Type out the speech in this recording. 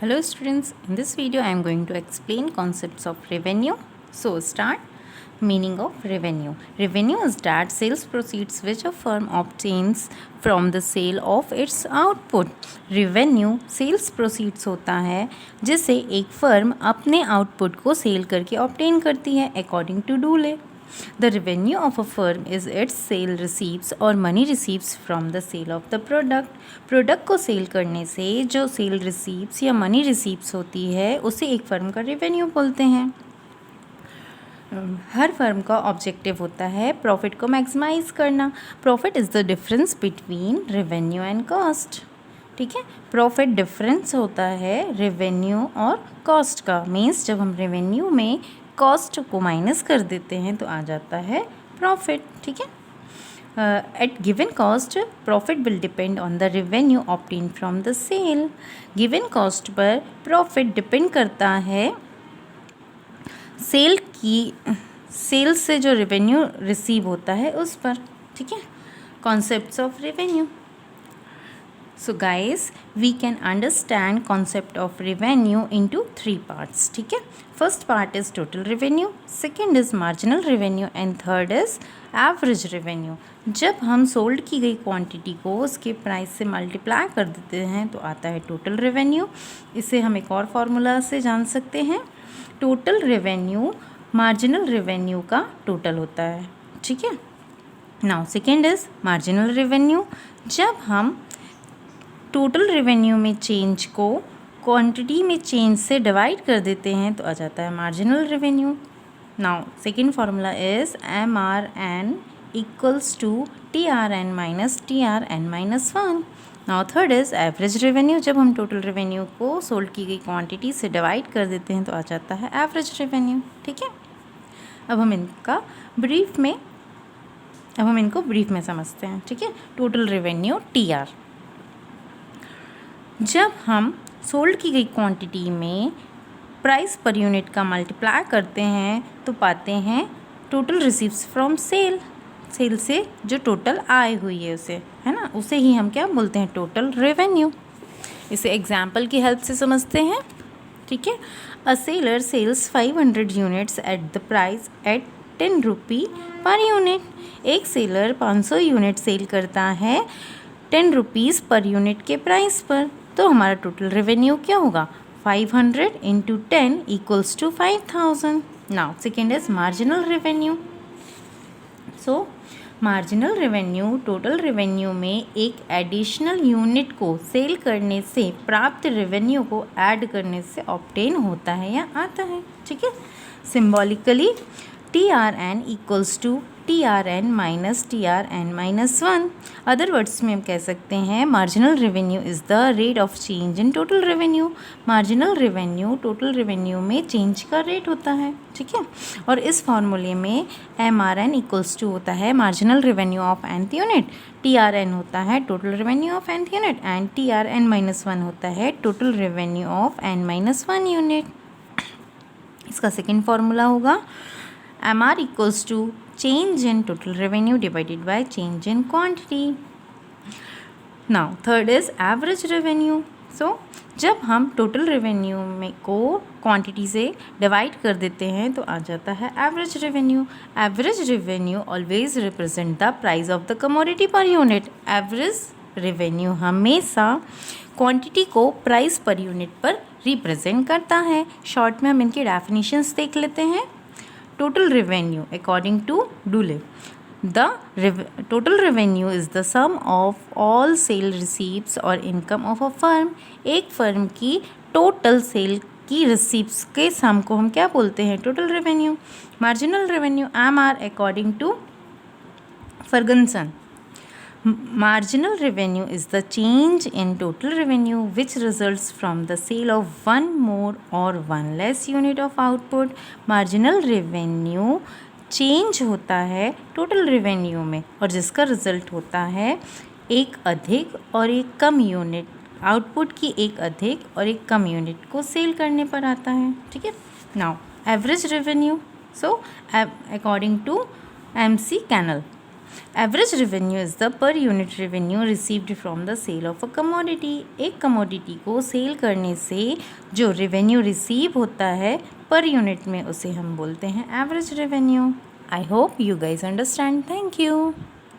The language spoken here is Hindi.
Hello students, in this video I am going to explain concepts of revenue. So start. Meaning of revenue. Revenue is that sales proceeds which a firm obtains from the sale of its output. Revenue sales proceeds होता है जिसे एक फर्म अपने आउटपुट को सेल करके ऑब्टेन करती है according to Dooley. The revenue of a firm is its sale receipts or money receipts from the sale of the product. Product को सेल करने से जो सेल रिसीप्स या मनी रिसीप्स होती है उसे एक फर्म का रेवेन्यू बोलते हैं. हर फर्म का ऑब्जेक्टिव होता है प्रॉफिट को मैक्सिमाइज करना. Profit is the difference between revenue and cost. ठीक है, प्रॉफिट डिफरेंस होता है रेवेन्यू और कॉस्ट का. मीन्स जब हम रेवेन्यू में कॉस्ट को माइनस कर देते हैं तो आ जाता है प्रॉफिट. ठीक है, at given cost profit will depend on the revenue obtain from the sale. Given cost पर प्रॉफिट डिपेंड करता है सेल से जो रेवेन्यू रिसीव होता है उस पर. ठीक है, concepts of revenue. So guys, we can understand concept of revenue into 3 parts. ठीक है, first part is total revenue, second is marginal revenue and third is average revenue. जब हम सोल्ड की गई क्वांटिटी को उसके प्राइस से मल्टीप्लाई कर देते हैं तो आता है टोटल रेवेन्यू. इसे हम एक और फार्मूला से जान सकते हैं. टोटल रेवेन्यू मार्जिनल रेवेन्यू का टोटल होता है. ठीक है, now second is marginal revenue. जब हम टोटल रेवेन्यू में चेंज को क्वांटिटी में चेंज से डिवाइड कर देते हैं तो आ जाता है marginal revenue. Now second formula is MRN equals to TRN minus TRN minus 1. Now third is average revenue. जब हम टोटल रेवेन्यू को सोल्ड की गई क्वांटिटी से डिवाइड कर देते हैं तो आ जाता है एवरेज रेवेन्यू. ठीक है, अब हम इनको ब्रीफ में समझते हैं. ठीक है, टोटल रेवेन्यू TR. जब हम सोल्ड की गई क्वांटिटी में प्राइस पर यूनिट का मल्टीप्लाई करते हैं तो पाते हैं total receives from sale. Sale से जो टोटल आय हुई है उसे, है ना, उसे ही हम क्या बोलते हैं, टोटल रेवेन्यू. इसे एग्जाम्पल की हेल्प से समझते हैं. ठीक है, a seller sells 500 units at the price at 10 rupee per unit. एक सेलर 500 यूनिट सेल करता है 10 रुपीज़ पर यूनिट के प्राइस पर. तो हमारा टोटल रेवेन्यू क्या होगा, 500 into 10 equals to 5000. Now second is marginal revenue. So marginal revenue total revenue में एक एडिशनल यूनिट को सेल करने से प्राप्त रेवेन्यू को ऐड करने से ऑब्टेन होता है या आता है. ठीक है, symbolically TRN equals to TRN minus TRN minus 1. Other words में हम कह सकते हैं marginal revenue is the rate of change in total revenue. Marginal revenue total revenue में चेंज का रेट होता है. ठीक है, और इस फार्मूले में MRN इक्वल्स टू होता है marginal revenue of nth unit, TRN होता है total revenue of nth unit and TRN minus 1 होता है total revenue of n minus 1 unit. इसका सेकेंड फार्मूला होगा MR equals to change in total revenue divided by change in quantity. Now third is average revenue. So जब हम टोटल रेवेन्यू में को क्वांटिटी से डिवाइड कर देते हैं तो आ जाता है average revenue. Average revenue always represent the price of the commodity per unit. Average revenue हमेशा क्वांटिटी को प्राइस पर यूनिट पर रिप्रेजेंट करता है. शॉर्ट में हम इनकी डेफिनेशंस देख लेते हैं. Total revenue according to Dule. The total revenue is the sum of all sale receipts or income of a firm. एक फर्म की टोटल सेल की रिसीप्स के सम को हम क्या बोलते हैं, total revenue. Marginal revenue MR according to Ferguson. Marginal revenue is the change in total revenue which results from the sale of one more or one less unit of output. Marginal revenue change होता है total revenue में और जिसका result होता है एक अधिक और एक कम यूनिट, आउटपुट की एक अधिक और एक कम यूनिट को सेल करने पर आता है. ठीक है, now average revenue. So according to MC Cannell, average revenue is the per unit revenue received from the sale of a commodity. एक कमोडिटी को सेल करने से जो रेवेन्यू रिसीव होता है पर यूनिट में, उसे हम बोलते हैं average revenue. I hope you guys understand. Thank you.